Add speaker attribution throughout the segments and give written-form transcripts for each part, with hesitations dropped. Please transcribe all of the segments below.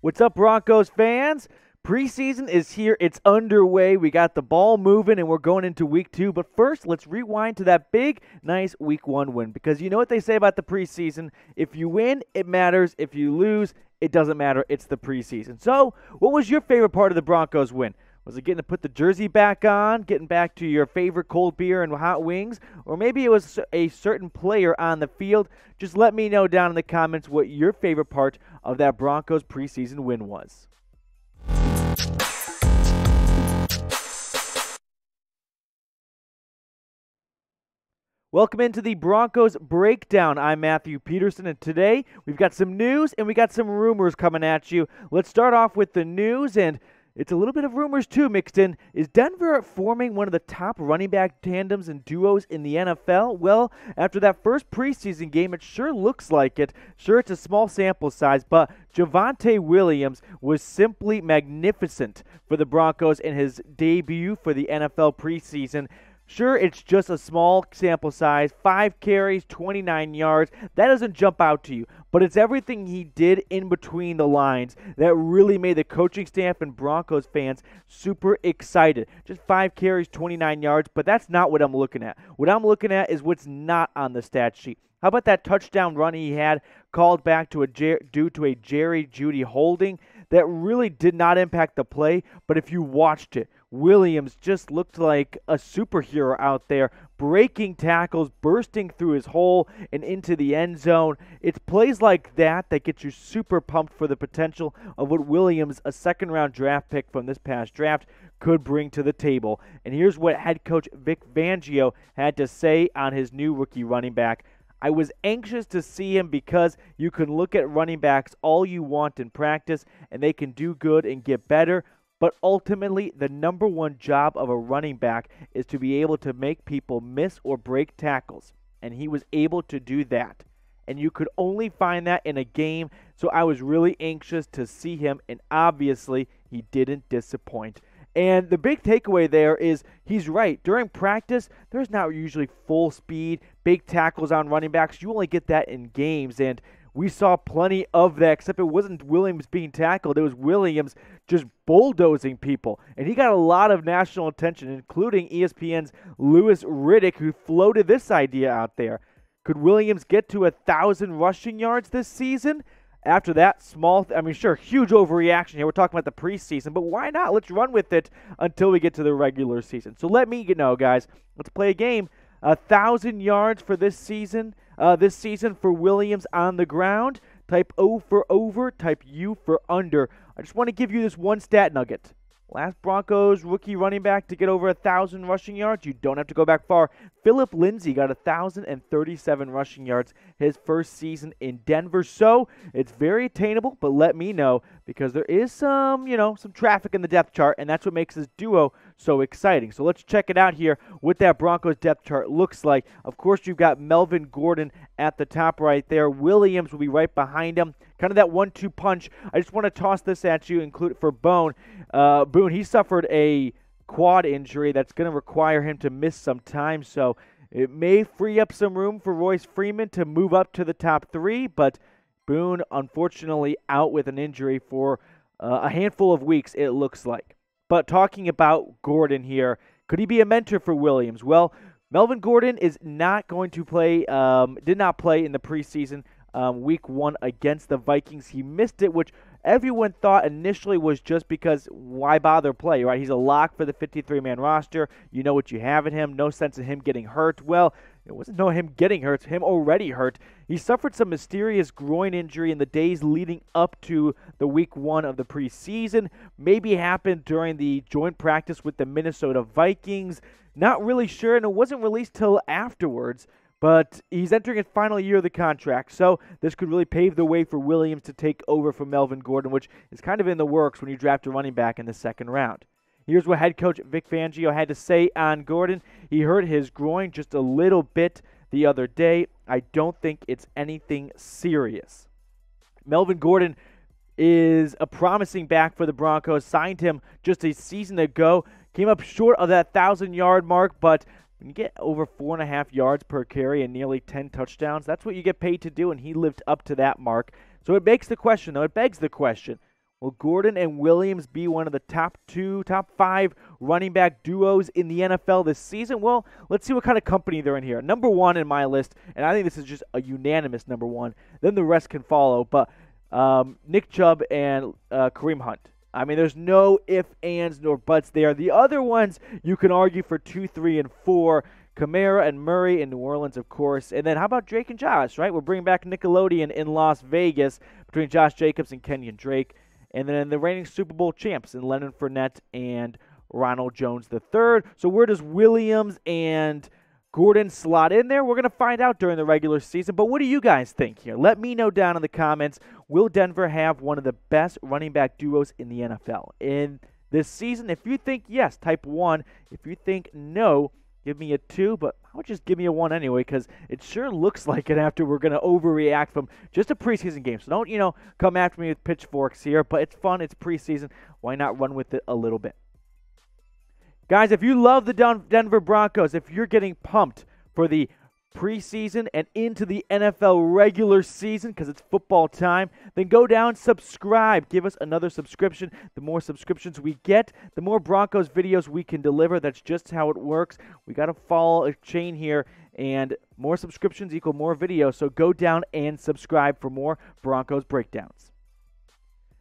Speaker 1: What's up, Broncos fans? Preseason is here. It's underway. We got the ball moving, and we're going into week 2. But first, let's rewind to that big, nice week 1 win. Because you know what they say about the preseason? If you win, it matters. If you lose, it doesn't matter. It's the preseason. So, what was your favorite part of the Broncos win? Was it getting to put the jersey back on, getting back to your favorite cold beer and hot wings? Or maybe it was a certain player on the field? Just let me know down in the comments what your favorite part of that Broncos preseason win was. Welcome into the Broncos Breakdown. I'm Matthew Peterson, and today we've got some news and we got some rumors coming at you. Let's start off with the news, and it's a little bit of rumors too mixed in. Is Denver forming one of the top running back tandems and duos in the NFL? Well, after that first preseason game, it sure looks like it. Sure, it's a small sample size, but Javonte Williams was simply magnificent for the Broncos in his debut for the NFL preseason. Sure, it's just a small sample size, 5 carries, 29 yards. That doesn't jump out to you, but it's everything he did in between the lines that really made the coaching staff and Broncos fans super excited. Just 5 carries, 29 yards, but that's not what I'm looking at. What I'm looking at is what's not on the stat sheet. How about that touchdown run he had called back to due to a Jerry Jeudy holding that really did not impact the play, but if you watched it, Williams just looked like a superhero out there, breaking tackles, bursting through his hole and into the end zone. It's plays like that that get you super pumped for the potential of what Williams, a second-round draft pick from this past draft, could bring to the table. And here's what head coach Vic Fangio had to say on his new rookie running back. I was anxious to see him because you can look at running backs all you want in practice, and they can do good and get better. But ultimately, the number one job of a running back is to be able to make people miss or break tackles. And he was able to do that. And you could only find that in a game. So I was really anxious to see him. And obviously, he didn't disappoint. And the big takeaway there is he's right. During practice, there's not usually full speed, big tackles on running backs. You only get that in games. And we saw plenty of that, except it wasn't Williams being tackled. It was Williams just bulldozing people. And he got a lot of national attention, including ESPN's Louis Riddick, who floated this idea out there. Could Williams get to 1,000 rushing yards this season? After that, huge overreaction here. We're talking about the preseason, but why not? Let's run with it until we get to the regular season. So let me know, guys. Let's play a game. 1,000 yards for this season. This season for Williams on the ground. Type O for over, type U for under. I just want to give you this one stat nugget. Last Broncos rookie running back to get over 1,000 rushing yards. You don't have to go back far. Philip Lindsay got 1,037 rushing yards his first season in Denver. So it's very attainable, but let me know because there is some traffic in the depth chart, and that's what makes this duo so exciting. So let's check it out here, what that Broncos depth chart looks like. Of course, you've got Melvin Gordon at the top right there. Williams will be right behind him. Kind of that 1-2 punch. I just want to toss this at you, include it for Boone. Boone, he suffered a quad injury that's going to require him to miss some time, so it may free up some room for Royce Freeman to move up to the top 3, but Boone, unfortunately, out with an injury for a handful of weeks, it looks like. But talking about Gordon here, could he be a mentor for Williams? Well, Melvin Gordon is not going to play, did not play in the preseason week 1 against the Vikings. He missed it, which everyone thought initially was just because why bother play, right? He's a lock for the 53-man roster. You know what you have in him. No sense in him getting hurt. Well, it wasn't him getting hurt. It's him already hurt. He suffered some mysterious groin injury in the days leading up to the week 1 of the preseason. Maybe happened during the joint practice with the Minnesota Vikings. Not really sure, and it wasn't released till afterwards. But he's entering his final year of the contract, so this could really pave the way for Williams to take over from Melvin Gordon, which is kind of in the works when you draft a running back in the second round. Here's what head coach Vic Fangio had to say on Gordon. He hurt his groin just a little bit the other day. I don't think it's anything serious. Melvin Gordon is a promising back for the Broncos. Signed him just a season ago. Came up short of that 1,000-yard mark, but when you get over 4.5 yards per carry and nearly 10 touchdowns, that's what you get paid to do, and he lived up to that mark. So it begs the question, Will Gordon and Williams be one of the top 5 running back duos in the NFL this season? Well, let's see what kind of company they're in here. Number 1 in my list, and I think this is just a unanimous number 1. Then the rest can follow, but Nick Chubb and Kareem Hunt. I mean, there's no ifs, ands, nor buts there. The other ones you can argue for 2, 3, and 4. Kamara and Murray in New Orleans, of course. And then how about Drake and Josh, right? We're bringing back Nickelodeon in Las Vegas between Josh Jacobs and Kenyon Drake. And then the reigning Super Bowl champs in Leonard Fournette and Ronald Jones III. So where does Williams and Gordon slot in there? We're going to find out during the regular season. But what do you guys think here? Let me know down in the comments. Will Denver have one of the best running back duos in the NFL in this season? If you think yes, type 1. If you think no, give me a 2, but I would just give me a 1 anyway, because it sure looks like it after we're going to overreact from just a preseason game. So don't, come after me with pitchforks here, but it's fun. It's preseason. Why not run with it a little bit? Guys, if you love the Denver Broncos, if you're getting pumped for the preseason and into the NFL regular season because it's football time, then go down, subscribe, give us another subscription. The more subscriptions we get, the more Broncos videos we can deliver. That's just how it works. We got to follow a chain here, and more subscriptions equal more videos, so go down and subscribe for more Broncos breakdowns.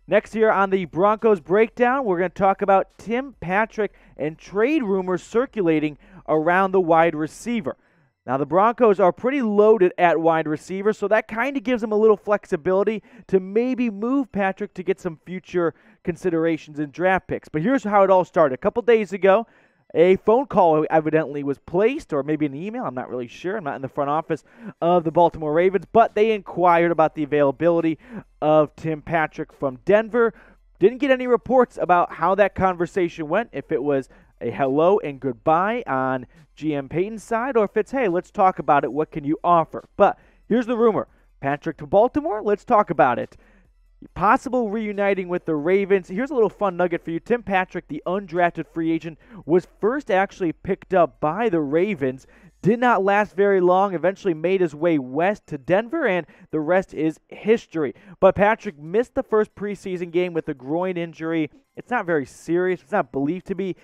Speaker 1: Next here on the Broncos Breakdown, we're going to talk about Tim Patrick and trade rumors circulating around the wide receiver. Now, the Broncos are pretty loaded at wide receiver, so that kind of gives them a little flexibility to maybe move Patrick to get some future considerations in draft picks. But here's how it all started. A couple days ago, a phone call evidently was placed, or maybe an email. I'm not really sure. I'm not in the front office of the Baltimore Ravens, but they inquired about the availability of Tim Patrick from Denver. Didn't get any reports about how that conversation went, if it was a hello and goodbye on GM Payton's side, or if it's, hey, let's talk about it, what can you offer? But here's the rumor. Patrick to Baltimore, let's talk about it. Possible reuniting with the Ravens. Here's a little fun nugget for you. Tim Patrick, the undrafted free agent, was first actually picked up by the Ravens. Did not last very long, eventually made his way west to Denver, and the rest is history. But Patrick missed the first preseason game with a groin injury. It's not very serious. It's not believed to be.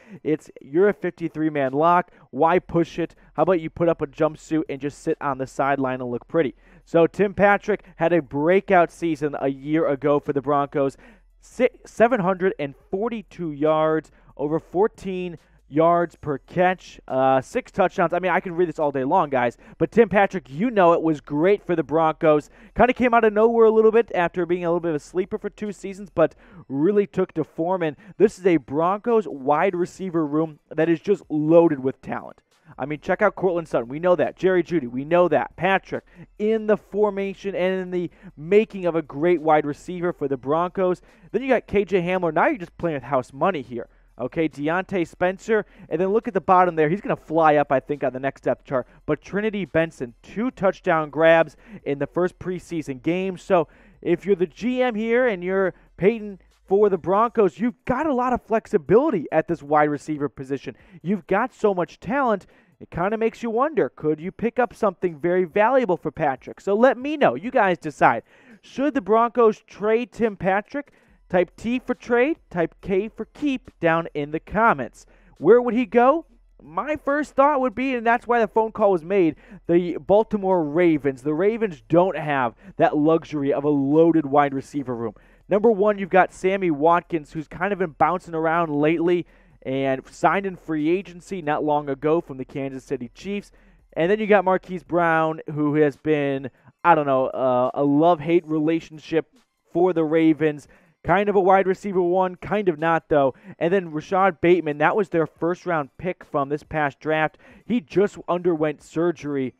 Speaker 1: You're a 53-man lock. Why push it? How about you put up a jumpsuit and just sit on the sideline and look pretty? So Tim Patrick had a breakout season a year ago for the Broncos. 742 yards, over 14 yards per catch, 6 touchdowns. I mean, I can read this all day long, guys. But Tim Patrick, it was great for the Broncos. Kind of came out of nowhere a little bit after being a little bit of a sleeper for 2 seasons, but really took to form. And this is a Broncos wide receiver room that is just loaded with talent. I mean, check out Courtland Sutton. We know that. Jerry Jeudy. We know that. Patrick in the formation and in the making of a great wide receiver for the Broncos. Then you got KJ Hamler. Now you're just playing with house money here. Okay, Deontay Spencer, and then look at the bottom there. He's going to fly up, I think, on the next depth chart. But Trinity Benson, 2 touchdown grabs in the first preseason game. So if you're the GM here and you're Payton for the Broncos, you've got a lot of flexibility at this wide receiver position. You've got so much talent, it kind of makes you wonder, could you pick up something very valuable for Patrick? So let me know. You guys decide. Should the Broncos trade Tim Patrick? Type T for trade, type K for keep down in the comments. Where would he go? My first thought would be, and that's why the phone call was made, the Baltimore Ravens. The Ravens don't have that luxury of a loaded wide receiver room. Number 1, you've got Sammy Watkins, who's kind of been bouncing around lately and signed in free agency not long ago from the Kansas City Chiefs. And then you got Marquise Brown, who has been, a love-hate relationship for the Ravens. Kind of a wide receiver 1, kind of not, though. And then Rashad Bateman, that was their first-round pick from this past draft. He just underwent surgery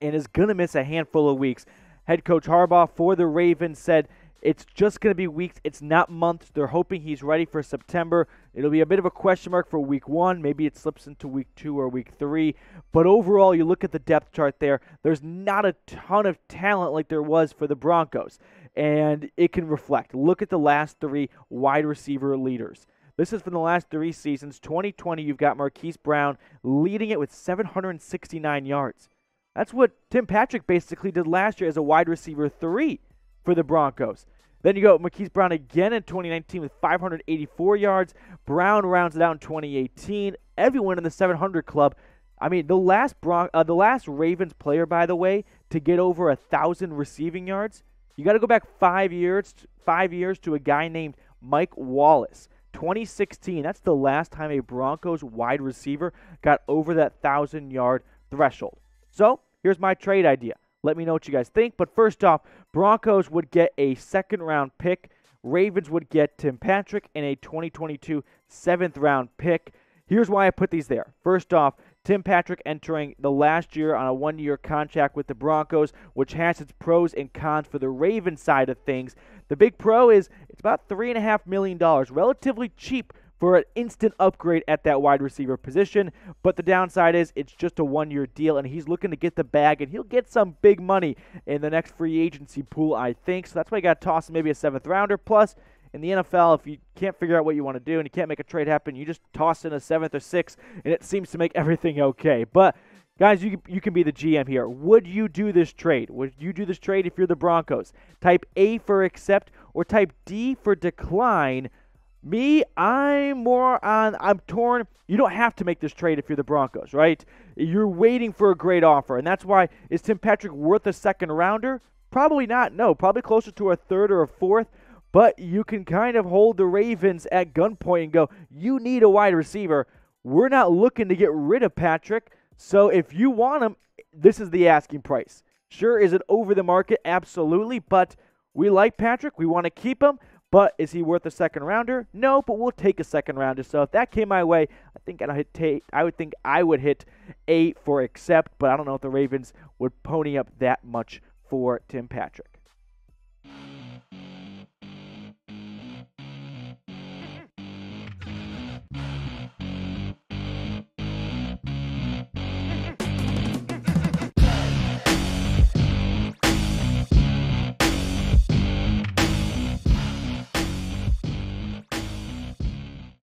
Speaker 1: and is going to miss a handful of weeks. Head coach Harbaugh for the Ravens said it's just going to be weeks. It's not months. They're hoping he's ready for September. It'll be a bit of a question mark for week 1. Maybe it slips into week 2 or week 3. But overall, you look at the depth chart there, there's not a ton of talent like there was for the Broncos. And it can reflect. Look at the last 3 wide receiver leaders. This is from the last 3 seasons. 2020, you've got Marquise Brown leading it with 769 yards. That's what Tim Patrick basically did last year as a wide receiver 3 for the Broncos. Then you go Marquise Brown again in 2019 with 584 yards. Brown rounds it out in 2018. Everyone in the 700 club. I mean, the last Ravens player, by the way, to get over 1,000 receiving yards, you got to go back 5 years to a guy named Mike Wallace. 2016, that's the last time a Broncos wide receiver got over that 1,000-yard threshold. So, here's my trade idea. Let me know what you guys think. But first off, Broncos would get a second-round pick. Ravens would get Tim Patrick and a 2022 7th-round pick. Here's why I put these there. First off, Tim Patrick entering the last year on a 1-year contract with the Broncos, which has its pros and cons for the Ravens side of things. The big pro is it's about $3.5 million, relatively cheap for an instant upgrade at that wide receiver position. But the downside is it's just a 1-year deal, and he's looking to get the bag, and he'll get some big money in the next free agency pool, I think. So that's why you got to toss him maybe a 7th-rounder. Plus, in the NFL, if you can't figure out what you want to do and you can't make a trade happen, you just toss in a 7th or 6th, and it seems to make everything okay. But, guys, you can be the GM here. Would you do this trade? Would you do this trade if you're the Broncos? Type A for accept or type D for decline. Me, I'm torn. You don't have to make this trade if you're the Broncos, right? You're waiting for a great offer, and that's why, is Tim Patrick worth a 2nd-rounder? Probably not, no. Probably closer to a 3rd or a 4th. But you can kind of hold the Ravens at gunpoint and go, you need a wide receiver. We're not looking to get rid of Patrick. So if you want him, this is the asking price. Sure, is it over the market? Absolutely. But we like Patrick. We want to keep him. But is he worth a 2nd-rounder? No, but we'll take a 2nd-rounder. So if that came my way, I would hit A for accept. But I don't know if the Ravens would pony up that much for Tim Patrick.